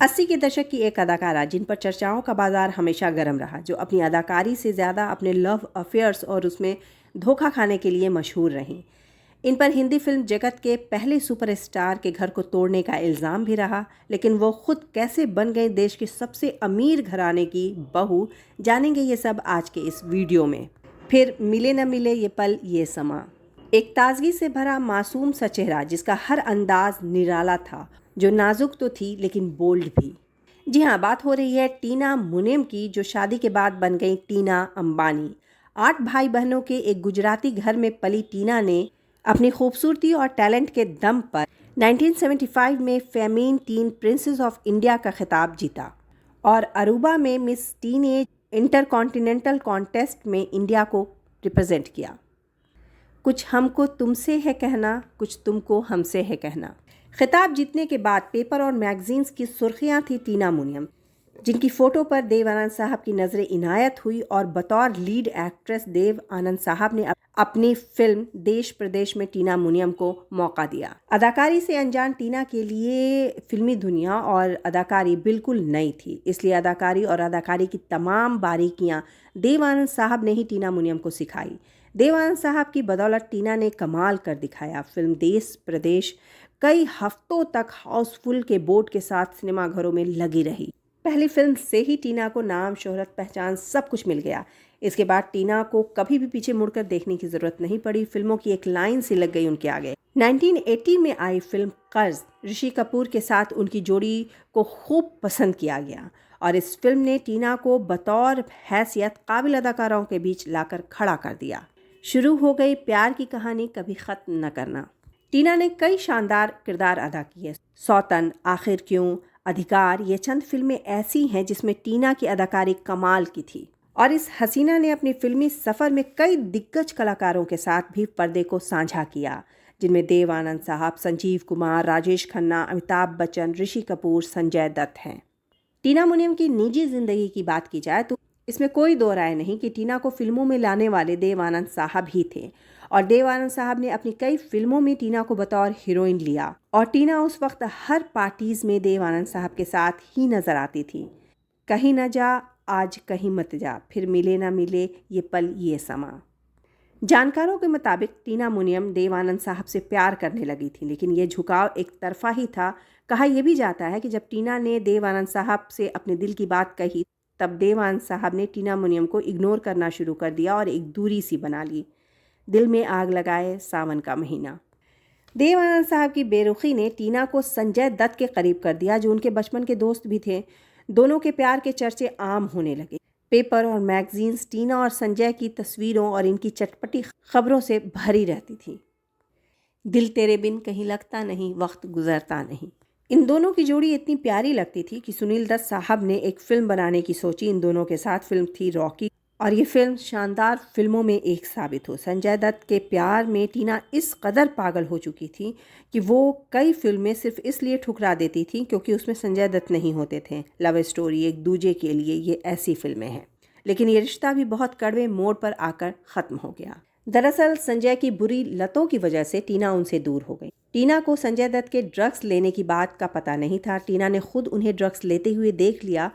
80 के दशक की एक अदाकारा जिन पर चर्चाओं का बाजार हमेशा गर्म रहा, जो अपनी अदाकारी से ज़्यादा अपने लव अफेयर्स और उसमें धोखा खाने के लिए मशहूर रहीं। इन पर हिंदी फिल्म जगत के पहले सुपरस्टार के घर को तोड़ने का इल्ज़ाम भी रहा, लेकिन वो खुद कैसे बन गए देश के सबसे अमीर घराने की बहू, जानेंगे ये सब आज के इस वीडियो में। फिर मिले न मिले ये पल ये समा, एक ताजगी से भरा मासूम सा चेहरा जिसका हर अंदाज निराला था, जो नाजुक तो थी लेकिन बोल्ड भी। जी हाँ, बात हो रही है टीना मुनीम की, जो शादी के बाद बन गई टीना अंबानी। 8 भाई बहनों के एक गुजराती घर में पली टीना ने अपनी खूबसूरती और टैलेंट के दम पर 1975 में famine tin princess of India का खिताब जीता और अरूबा में मिस टीनेज इंटरकॉन्टिनेंटल कॉन्टेस्ट में इंडिया को रिप्रेजेंट किया। कुछ हमको तुमसे है कहना, कुछ तुमको हमसे है कहना। खिताब जीतने के बाद पेपर और मैगजीन्स की सुर्खियां थी टीना मुनीम, जिनकी फ़ोटो पर देव आनंद साहब की नज़रें इनायत हुई और बतौर लीड एक्ट्रेस देव आनंद साहब ने अपनी फिल्म देश प्रदेश में टीना मुनीम को मौका दिया। अदाकारी से अनजान टीना के लिए फिल्मी दुनिया और अदाकारी बिल्कुल नई थी, इसलिए अदाकारी और अदाकारी की तमाम बारीकियां देव आनंद साहब ने ही टीना मुनीम को सिखाई। देव आनंद साहब की बदौलत टीना ने कमाल कर दिखाया। फिल्म देश प्रदेश कई हफ्तों तक हाउसफुल के बोर्ड के साथ सिनेमाघरों में लगी रही। पहली फिल्म से ही टीना को नाम, शोहरत, पहचान सब कुछ मिल गया। इसके बाद टीना को कभी भी पीछे मुड़कर देखने की जरूरत नहीं पड़ी। फिल्मों की एक लाइन सी लग गई उनके आगे। 1980 में आई फिल्म कर्ज, ऋषि कपूर के साथ उनकी जोड़ी को खूब पसंद किया गया और इस फिल्म ने टीना को बतौर हैसियत काबिल अदाकारों के बीच लाकर खड़ा कर दिया। शुरू हो गई प्यार की कहानी, कभी खत्म न करना। टीना ने कई शानदार किरदार अदा किए। सौतन, आखिर क्यों, अधिकार, ये चंद फिल्में ऐसी हैं जिसमें टीना की अदाकारी कमाल की थी और इस हसीना ने अपनी फिल्मी सफ़र में कई दिग्गज कलाकारों के साथ भी पर्दे को साझा किया, जिनमें देव आनंद साहब, संजीव कुमार, राजेश खन्ना, अमिताभ बच्चन, ऋषि कपूर, संजय दत्त हैं। टीना मुनीम की निजी जिंदगी की बात की जाए तो इसमें कोई दो राय नहीं कि टीना को फिल्मों में लाने वाले देव आनंद साहब ही थे और देव आनंद साहब ने अपनी कई फिल्मों में टीना को बतौर हीरोइन लिया और टीना उस वक्त हर पार्टीज में देव आनंद साहब के साथ ही नजर आती थी। कहीं न जा आज कहीं मत जा, फिर मिले ना मिले ये पल ये समा। जानकारों के मुताबिक टीना मुनीम देव आनंद साहब से प्यार करने लगी थी, लेकिन ये झुकाव एक तरफा ही था। कहा यह भी जाता है कि जब टीना ने देव आनंद साहब से अपने दिल की बात कही, तब देव आनंद साहब ने टीना मुनीम को इग्नोर करना शुरू कर दिया और एक दूरी सी बना ली। दिल में आग लगाए सावन का महीना। देव आनंद साहब की बेरुखी ने टीना को संजय दत्त के करीब कर दिया, जो उनके बचपन के दोस्त भी थे। दोनों के प्यार के चर्चे आम होने लगे। पेपर और मैगजीन्स टीना और संजय की तस्वीरों और इनकी चटपटी खबरों से भरी रहती थी। दिल तेरे बिन कहीं लगता नहीं, वक्त गुजरता नहीं। इन दोनों की जोड़ी इतनी प्यारी लगती थी कि सुनील दत्त साहब ने एक फिल्म बनाने की सोची इन दोनों के साथ। फिल्म थी रॉकी और ये फिल्म शानदार फिल्मों में एक साबित हो। संजय दत्त के प्यार में टीना इस कदर पागल हो चुकी थी कि वो कई फिल्में सिर्फ इसलिए ठुकरा देती थी क्योंकि उसमें संजय दत्त नहीं होते थे। लव स्टोरी, एक दूजे के लिए, ये ऐसी फिल्में हैं। लेकिन ये रिश्ता भी बहुत कड़वे मोड़ पर आकर ख़त्म हो गया। दरअसल संजय की बुरी लतों की वजह से टीना उनसे दूर हो गई। टीना को संजय दत्त के ड्रग्स लेने की बात का पता नहीं था। टीना ने खुद उन्हें ड्रग्स लेते हुए देख लिया,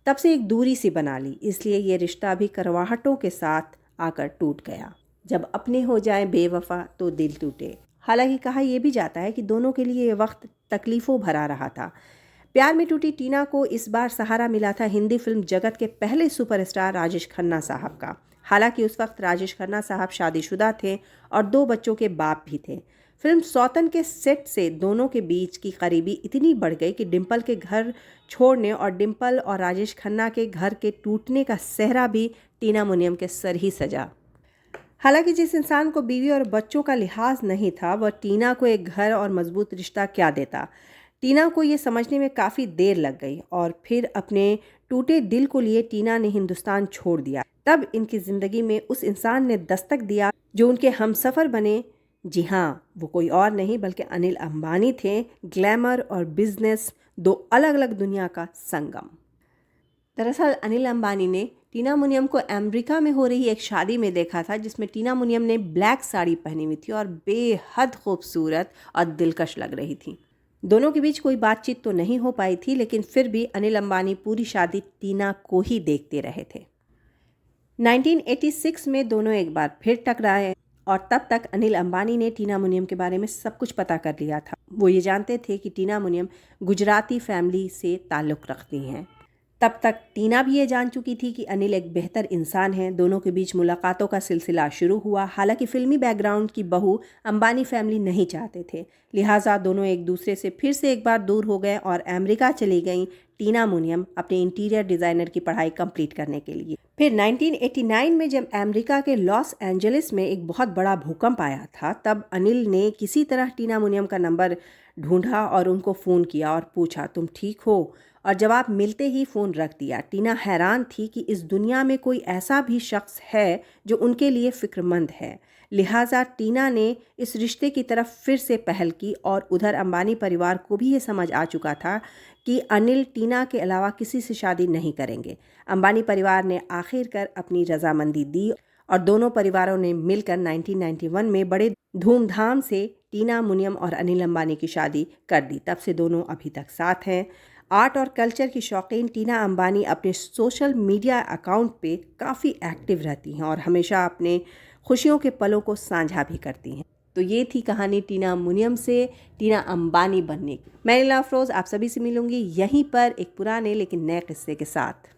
तब से एक दूरी सी बना ली। इसलिए ये रिश्ता भी करवाहटों के साथ आकर टूट गया। जब अपने हो जाए बेवफा तो दिल टूटे। हालांकि कहा यह भी जाता है कि दोनों के लिए ये वक्त तकलीफ़ों भरा रहा था। प्यार में टूटी टीना को इस बार सहारा मिला था हिंदी फिल्म जगत के पहले सुपरस्टार राजेश खन्ना साहब का। हालांकि उस वक्त राजेश खन्ना साहब शादीशुदा थे और 2 बच्चों के बाप भी थे। फिल्म सौतन के सेट से दोनों के बीच की करीबी इतनी बढ़ गई कि डिम्पल के घर छोड़ने और डिम्पल और राजेश खन्ना के घर के टूटने का सेहरा भी टीना मुनीम के सर ही सजा। हालांकि जिस इंसान को बीवी और बच्चों का लिहाज नहीं था, वह टीना को एक घर और मजबूत रिश्ता क्या देता। टीना को ये समझने में काफ़ी देर लग गई और फिर अपने टूटे दिल को लिए टीना ने हिंदुस्तान छोड़ दिया। तब इनकी ज़िंदगी में उस इंसान ने दस्तक दिया जो उनके हमसफ़र बने। जी हाँ, वो कोई और नहीं बल्कि अनिल अंबानी थे। ग्लैमर और बिजनेस, 2 अलग अलग दुनिया का संगम। दरअसल अनिल अंबानी ने टीना मुनीम को अमेरिका में हो रही एक शादी में देखा था, जिसमें टीना मुनीम ने ब्लैक साड़ी पहनी हुई थी और बेहद खूबसूरत और दिलकश लग रही थी। दोनों के बीच कोई बातचीत तो नहीं हो पाई थी, लेकिन फिर भी अनिल अंबानी पूरी शादी टीना को ही देखते रहे थे। 1986 में दोनों एक बार फिर टकराए और तब तक अनिल अंबानी ने टीना मुनियम के बारे में सब कुछ पता कर लिया था। वो ये जानते थे कि टीना मुनियम गुजराती फैमिली से ताल्लुक़ रखती हैं। तब तक टीना भी ये जान चुकी थी कि अनिल एक बेहतर इंसान है। दोनों के बीच मुलाकातों का सिलसिला शुरू हुआ। हालांकि फिल्मी बैकग्राउंड की बहू अंबानी फैमिली नहीं चाहते थे, लिहाजा दोनों एक दूसरे से फिर से एक बार दूर हो गए और अमेरिका चली गईं टीना मुनियम अपने इंटीरियर डिज़ाइनर की पढ़ाई कंप्लीट करने के लिए। फिर 1989 में जब अमेरिका के लॉस एंजलिस में एक बहुत बड़ा भूकंप आया था, तब अनिल ने किसी तरह टीना मुनियम का नंबर ढूंढा और उनको फ़ोन किया और पूछा, तुम ठीक हो? और जवाब मिलते ही फ़ोन रख दिया। टीना हैरान थी कि इस दुनिया में कोई ऐसा भी शख्स है जो उनके लिए फ़िक्रमंद है। लिहाजा टीना ने इस रिश्ते की तरफ फिर से पहल की और उधर अंबानी परिवार को भी ये समझ आ चुका था कि अनिल टीना के अलावा किसी से शादी नहीं करेंगे। अंबानी परिवार ने आखिरकार अपनी रजामंदी दी और दोनों परिवारों ने मिलकर 1991 में बड़े धूमधाम से टीना मुनियम और अनिल अंबानी की शादी कर दी। तब से दोनों अभी तक साथ हैं। आर्ट और कल्चर की शौकीन टीना अंबानी अपने सोशल मीडिया अकाउंट पे काफ़ी एक्टिव रहती हैं और हमेशा अपने खुशियों के पलों को साझा भी करती हैं। तो ये थी कहानी टीना मुनियम से टीना अंबानी बनने की। मैं नीला अफरोज़ आप सभी से मिलूंगी यहीं पर एक पुराने लेकिन नए किस्से के साथ।